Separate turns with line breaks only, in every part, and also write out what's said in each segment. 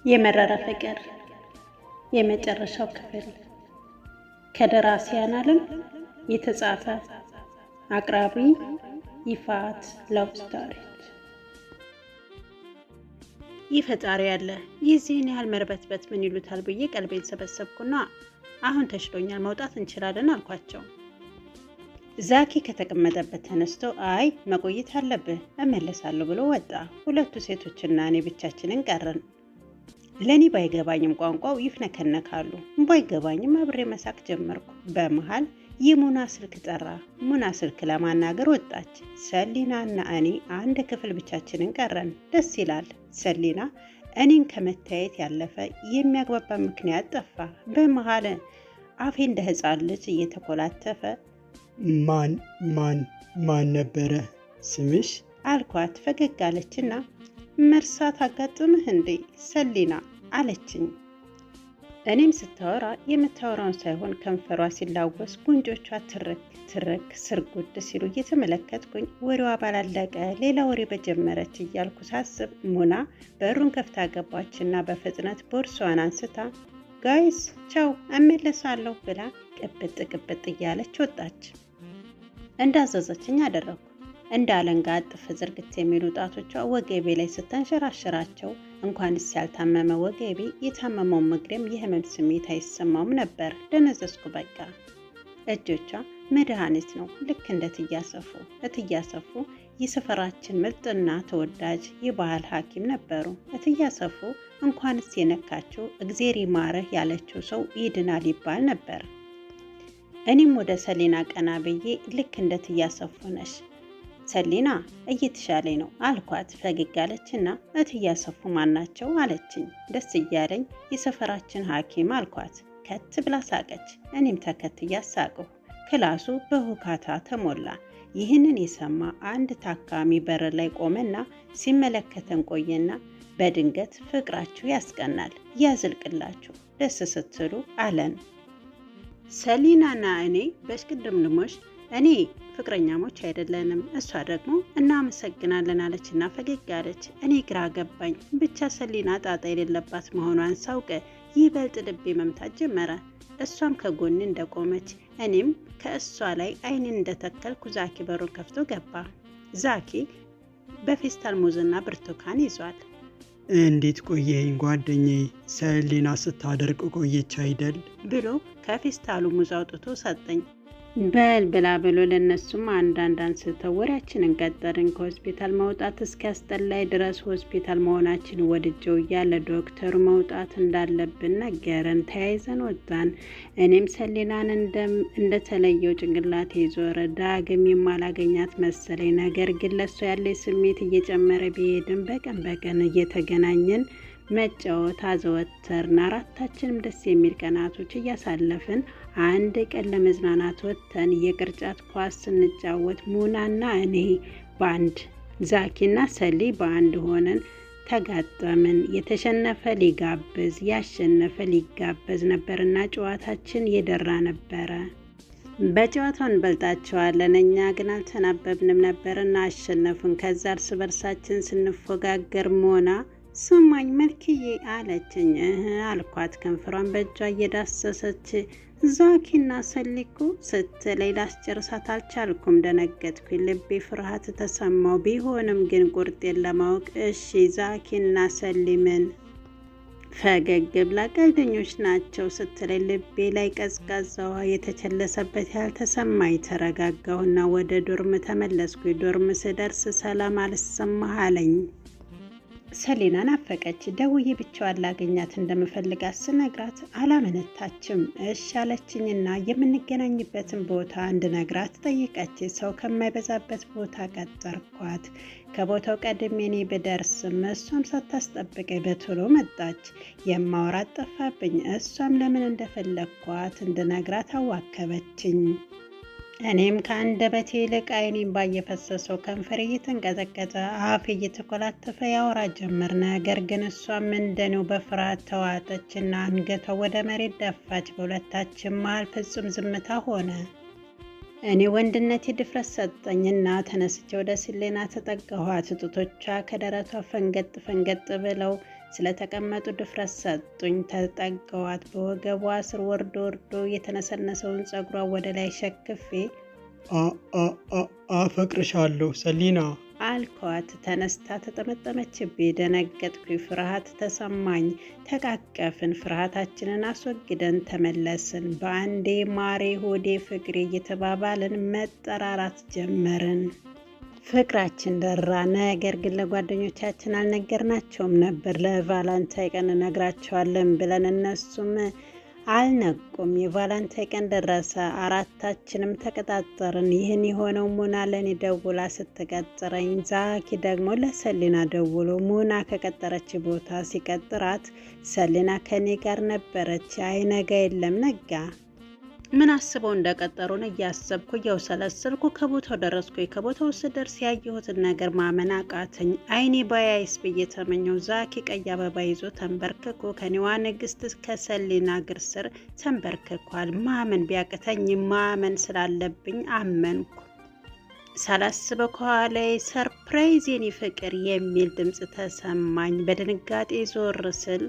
የመረረ ፍቅር የመጨረሻው ክፍል ከደራሲያን ዓለም የተጻፈ። አቅራቢ ይፋት ላቭ ስቶሪስ። ይፈጣሪ ያለ የዚህን ያህል መርበትበት ምን ይሉታል ብዬ ቀልቤን ሰበሰብኩና አሁን ተሽሎኛል፣ መውጣት እንችላለን አልኳቸው። ዛኪ ከተቀመጠበት ተነስቶ አይ መቆየት አለብህ እመለሳለሁ ብሎ ወጣ። ሁለቱ ሴቶችና እኔ ብቻችንን ቀረን። ለኔ ባይገባኝም ቋንቋው ይፍነከነካሉ። ባይገባኝም አብሬ መሳቅ ጀመርኩ። በመሃል የሙና ስልክ ጠራ። ሙና ስልክ ለማናገር ወጣች። ሰሊና እና እኔ አንድ ክፍል ብቻችንን ቀረን። ደስ ይላል። ሰሊና እኔን ከመታየት ያለፈ የሚያግባባ ምክንያት ጠፋ። በመሃል አፌ እንደ ሕፃን ልጅ እየተኮላተፈ ማን ነበረ ስምሽ አልኳት። ፈገግ አለችና መርሳት አጋጥምህ እንዴ ሰሊና አለችኝ። እኔም ስታወራ የምታወራውን ሳይሆን ከንፈሯ ሲላወስ ጉንጮቿ ትርክ ስርጉድ ሲሉ እየተመለከትኩኝ ወሬዋ ባላለቀ ሌላ ወሬ በጀመረች እያልኩ ሳስብ ሙና በሩን ከፍታ ገባችና በፍጥነት ቦርሷን አንስታ ጋይስ ቻው እመለሳለሁ ብላ ቅብጥ እያለች ወጣች። እንዳዘዘችኝ አደረኩ። እንደ አለንጋ አጥፍ ዝርግት የሚሉ ጣቶቿ ወገቤ ላይ ስተንሸራሸራቸው እንኳንስ ያልታመመ ወገቤ የታመመውን እግሬም የህመም ስሜት አይሰማውም ነበር። ደነዘዝኩ በቃ። እጆቿ መድኃኒት ነው፣ ልክ እንደ እትያሰፉ የሰፈራችን ምርጥና ተወዳጅ የባህል ሐኪም ነበሩ። እትያሰፉ እንኳንስ የነካችው እግዜር ይማረህ ያለችው ሰው ይድናል ይባል ነበር። እኔም ወደ ሰሊና ቀና ብዬ ልክ እንደ እትያሰፉ ነሽ ሰሊና እየተሻለኝ ነው አልኳት። ፈገግ አለችና እትያሰፉ ማናቸው አለችኝ። ደስ እያለኝ የሰፈራችን ሐኪም አልኳት። ከት ብላ ሳቀች። እኔም ተከትዬ ሳቅሁ። ክላሱ በሁካታ ተሞላ። ይህንን የሰማ አንድ ታካሚ በር ላይ ቆመና ሲመለከተን ቆየና በድንገት ፍቅራችሁ ያስቀናል፣ ያዝልቅላችሁ፣ ደስ ስትሉ አለን። ሰሊናና እኔ በሽቅድምድሞሽ እኔ ፍቅረኛሞች አይደለንም፣ እሷ ደግሞ እናመሰግናለን አለችና ፈገግ አለች። እኔ ግራ ገባኝ። ብቻ ሰሊና ጣጣ የሌለባት መሆኗን ሳውቅ ይበልጥ ልቤ መምታት ጀመረ። እሷም ከጎን እንደቆመች እኔም ከእሷ ላይ አይኔን እንደተከልኩ ዛኪ በሩን ከፍቶ ገባ። ዛኪ በፌስታል ሙዝና ብርቱካን ይዟል።
እንዴት ቆየኝ ጓደኛዬ፣ ሰሊና ስታደርቅ ቆየች አይደል
ብሎ ከፌስታሉ ሙዝ አውጥቶ ሰጠኝ። በል ብላ ብሎ ለነሱም አንዳንድ አንስተው ወሬያችንን ቀጠርን። ከሆስፒታል መውጣት እስኪያስጠላይ ድረስ ሆስፒታል መሆናችን ወድጀው እያለ ዶክተሩ መውጣት እንዳለብን ነገረን። ተያይዘን ወጣን። እኔም ሰሊናን እንደተለየው ጭንቅላቴ ዞረ። ዳግም የማላገኛት መሰለኝ። ነገር ግን ለሷ ያለ ስሜት እየጨመረ ቢሄድም በቀን እየተገናኘን መጫወት አዘወተርን። አራታችንም ደስ የሚል ቀናቶች እያሳለፍን አንድ ቀን ለመዝናናት ወጥተን የቅርጫት ኳስ ስንጫወት ሙናና እኔ በአንድ ዛኪና ሰሊ በአንድ ሆነን ተጋጠምን። የተሸነፈ ሊጋብዝ ያሸነፈ ሊጋበዝ ነበርና ጨዋታችን የደራ ነበረ። በጨዋታው እንበልጣቸዋለን፣ እኛ ግን አልተናበብንም ነበርና አሸነፉን። ከዛ እርስ በርሳችን ስንፎጋገር ሞና ስማኝ መልክዬ አለችኝ። አልኳት ከንፈሯን በእጇ እየዳሰሰች። ዛኪና ሰሊኮ ስትለኝ ላስጨርሳት አልቻልኩም። ደነገጥኩኝ። ልቤ ፍርሃት ተሰማው። ቢሆንም ግን ቁርጤን ለማወቅ እሺ ዛኪና ሰሊ ምን? ፈገግ ብላ ቀልደኞች ናቸው ስትለኝ ልቤ ላይ ቀዝቃዛ ውሃ የተቸለሰበት ያልተሰማኝ። ተረጋጋሁና ወደ ዶርም ተመለስኩ። ዶርም ስደርስ ሰላም አልሰማህ አለኝ። ሰሊና ናፈቀች። ደውዬ ብቻዋን ላገኛት እንደምፈልጋት ስነግራት አላመነታችም። እሺ አለችኝና የምንገናኝበትን ቦታ እንድነግራት ጠየቀች። ሰው ከማይበዛበት ቦታ ቀጠርኳት። ከቦታው ቀድሜ እኔ ብደርስም እሷም ሳታስጠብቀኝ በቶሎ መጣች። የማወራት ጠፋብኝ። እሷም ለምን እንደፈለግኳት እንድነግራት አዋከበችኝ። እኔም ከአንደበቴ ይልቅ አይኔን ባየፈሰሰው ከንፈር እየተንቀጠቀጠ አፍ እየተኮላተፈ ያወራ ጀመር። ነገር ግን እሷም እንደኔው በፍርሃት ተዋጠችና አንገቷ ወደ መሬት ደፋች። በሁለታችን መሃል ፍጹም ዝምታ ሆነ። እኔ ወንድነቴ ድፍረት ሰጠኝና ተነስቼ ወደ ሰሊና ተጠጋኋት። ጡቶቿ ከደረቷ ፈንገጥ ብለው ስለተቀመጡ ድፍረት ሰጡኝ። ተጠጋዋት። በወገቧ ስር ወርዶ የተነሰነሰውን ጸጉሯ ወደ ላይ ሸክፌ
አፈቅርሻለሁ ሰሊና
አልኳት። ተነስታ ተጠመጠመችብኝ። ደነገጥኩ። ፍርሃት ተሰማኝ። ተቃቀፍን። ፍርሃታችንን አስወግደን ተመለስን። በአንዴ ማሬ፣ ሆዴ፣ ፍቅሬ እየተባባልን መጠራራት ጀመርን። ፍቅራችን ደራ። ነገር ግን ለጓደኞቻችን አልነገርናቸውም ነበር። ለቫላንታይ ቀን እነግራቸዋለን ብለን እነሱም አልነቁም። የቫላንታይ ቀን ደረሰ። አራታችንም ተቀጣጠርን። ይህን የሆነው ሙና ለኔ ደውላ ስትቀጥረኝ፣ ዛኪ ደግሞ ለሰሊና ደውሎ ሙና ከቀጠረች ቦታ ሲቀጥራት ሰሊና ከኔ ጋር ነበረች። አይ ነገ የለም ነጋ። ምን አስበው እንደቀጠሩን እያሰብኩ እያውሰለሰልኩ ከቦታው ደረስኩ። ከቦታው ስደርስ ያየሁትን ነገር ማመን አቃተኝ። አይኔ ባያይስ ብዬ ተመኘው። ዛኪ ቀይ አበባ ይዞ ተንበርክኮ ከኔዋ ንግስት ከሰሊና እግር ስር ተንበርክኳል። ማመን ቢያቅተኝ ማመን ስላለብኝ አመንኩ። ሳላስበው ከኋላዬ ሰርፕራይዝ የኔ ፍቅር የሚል ድምፅ ተሰማኝ። በድንጋጤ ዞር ስል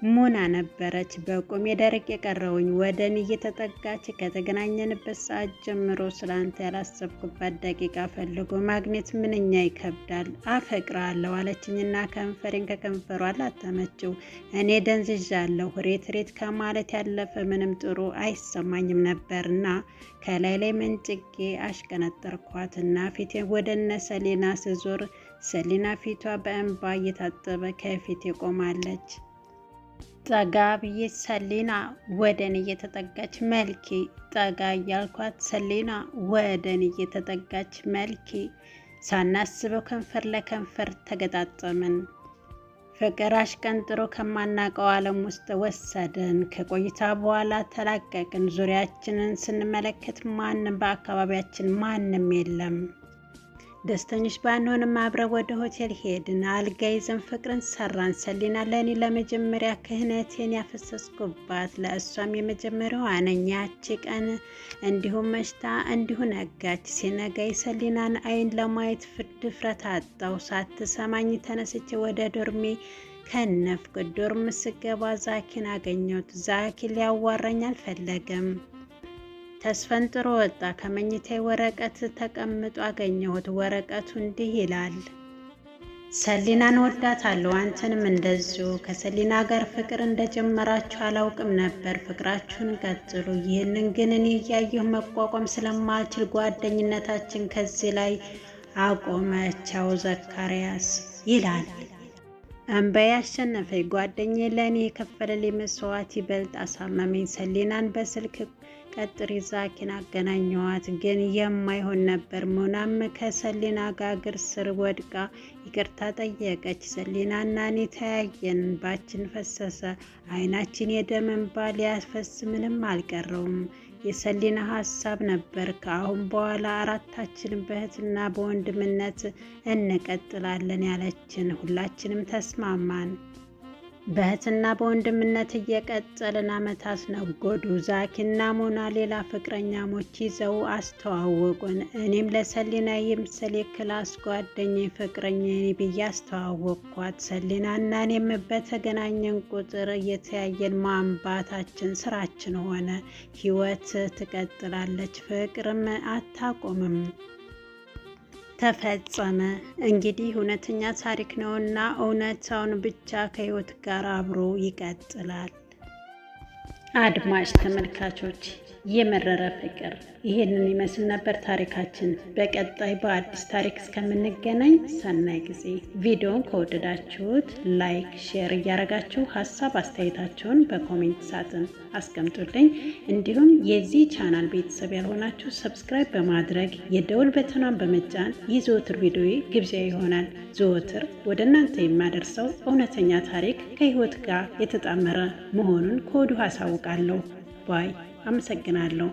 ሙና ነበረች። በቁም የደረቅ የቀረውኝ ወደ እኔ እየተጠጋች ከተገናኘንበት ሰዓት ጀምሮ ስላንተ ያላሰብኩባት ደቂቃ ፈልጎ ማግኘት ምንኛ ይከብዳል። አፈቅራለሁ አለችኝና ከንፈሬን ከከንፈሯ ላተመችው። እኔ ደንዝዣለሁ። ሬት ከማለት ያለፈ ምንም ጥሩ አይሰማኝም ነበርና ከላይ ላይ መንጭቄ አሽቀነጠርኳትና ፊቴን ወደ እነ ሰሊና ስዞር ሰሊና ፊቷ በእንባ እየታጠበ ከፊቴ ቆማለች። ጠጋ ብዬ ሰሊና ወደ እኔ እየተጠጋች መልኬ ጠጋ እያልኳት ሰሊና ወደ እኔ እየተጠጋች መልኬ ሳናስበው ከንፈር ለከንፈር ተገጣጠምን። ፍቅር አሽቀንጥሮ ከማናቀው ዓለም ውስጥ ወሰደን። ከቆይታ በኋላ ተላቀቅን። ዙሪያችንን ስንመለከት በአካባቢያችን ማንም የለም። ደስተኞች ባንሆንም አብረን ወደ ሆቴል ሄድን። አልጋ ይዘን ፍቅርን ሰራን። ሰሊና ለእኔ ለመጀመሪያ ክህነቴን ያፈሰስኩባት፣ ለእሷም የመጀመሪያዋ ነኝ። ያቺ ቀን እንዲሁም መሽታ እንዲሁ ነጋች። ሲነጋይ ሰሊናን አይን ለማየት ድፍረት አጣው። ሳትሰማኝ ተነስቼ ወደ ዶርሜ ከነፍኩ። ዶርም ስገባ ዛኪን አገኘሁት። ዛኪ ሊያዋራኝ አልፈለገም። ተስፈንጥሮ ወጣ። ከመኝታዬ ወረቀት ተቀምጦ አገኘሁት። ወረቀቱ እንዲህ ይላል። ሰሊናን ወዳታለሁ፣ አንተንም እንደዚሁ። ከሰሊና ጋር ፍቅር እንደጀመራችሁ አላውቅም ነበር። ፍቅራችሁን ቀጥሉ። ይህንን ግን እኔ እያየሁ መቋቋም ስለማልችል ጓደኝነታችን ከዚህ ላይ አቆመቻው። ዘካርያስ ይላል። እንባዬ አሸነፈኝ። ጓደኛዬ ለእኔ የከፈለልኝ መስዋዕት ይበልጥ አሳመመኝ። ሰሊናን በስልክ ቀጥሪ ዛኪን አገናኘዋት፣ ግን የማይሆን ነበር። ሙናም ከሰሊና ጋር እግር ስር ወድቃ ይቅርታ ጠየቀች። ሰሊናና እኔ ተያየን። እንባችን ፈሰሰ። አይናችን የደም እንባ ሊያፈስ ምንም አልቀረውም። የሰሊና ሀሳብ ነበር ከአሁን በኋላ አራታችንም በእህትና በወንድምነት እንቀጥላለን ያለችን። ሁላችንም ተስማማን። በእህትና በወንድምነት እየቀጠልን አመታት ነጎዱ። ዛኪና ሙና ሌላ ፍቅረኛሞች ይዘው አስተዋወቁን። እኔም ለሰሊና የምስል የክላስ ጓደኛዬ ፍቅረኛዬ ብዬ አስተዋወቅኳት። ሰሊናና እኔም በተገናኘን ቁጥር እየተያየን ማንባታችን ስራችን ሆነ። ህይወት ትቀጥላለች፣ ፍቅርም አታቆምም። ተፈጸመ። እንግዲህ እውነተኛ ታሪክ ነውና እውነታውን ብቻ ከህይወት ጋር አብሮ ይቀጥላል። አድማጭ ተመልካቾች የመረረ ፍቅር ይሄንን ይመስል ነበር ታሪካችን። በቀጣይ በአዲስ ታሪክ እስከምንገናኝ ሰናይ ጊዜ። ቪዲዮውን ከወደዳችሁት ላይክ፣ ሼር እያደረጋችሁ ሀሳብ አስተያየታችሁን በኮሜንት ሳጥን አስቀምጡልኝ። እንዲሁም የዚህ ቻናል ቤተሰብ ያልሆናችሁ ሰብስክራይብ በማድረግ የደውል በተኗን በመጫን የዘወትር ቪዲዮ ግብዣ ይሆናል። ዘወትር ወደ እናንተ የማደርሰው እውነተኛ ታሪክ ከህይወት ጋር የተጣመረ መሆኑን ከወዲሁ አሳውቃለሁ። ባይ አመሰግናለሁ።